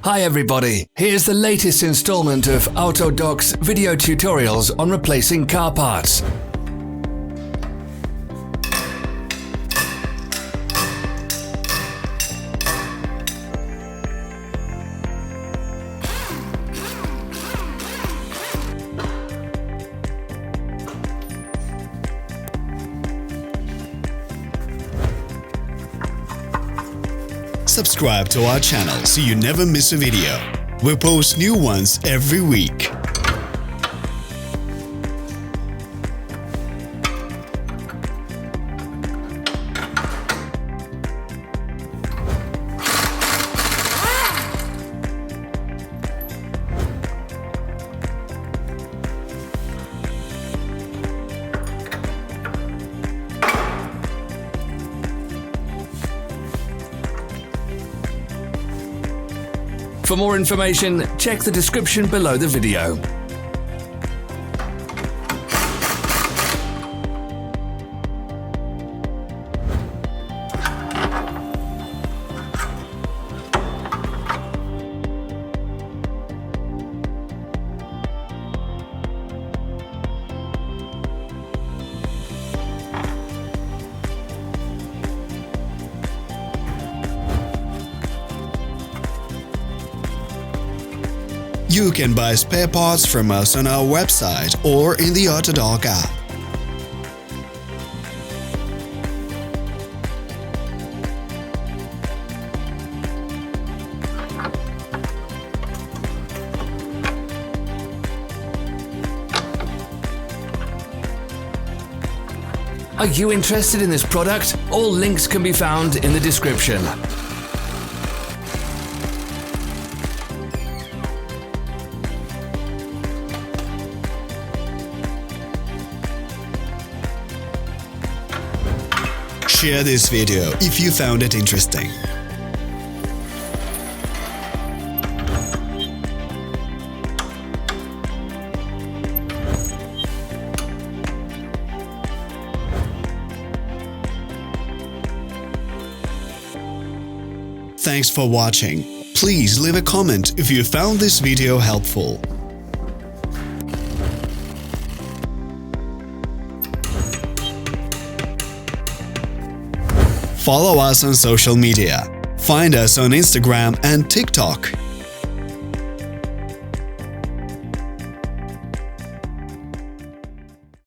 Hi everybody, here's the latest installment of Autodoc's video tutorials on replacing car parts. Subscribe to our channel so you never miss a video. We post new ones every week. For more information, check the description below the video. You can buy spare parts from us on our website or in the Autodoc app. Are you interested in this product? All links can be found in the description. Share this video if you found it interesting. Thanks for watching. Please leave a comment if you found this video helpful. Follow us on social media. Find us on Instagram and TikTok.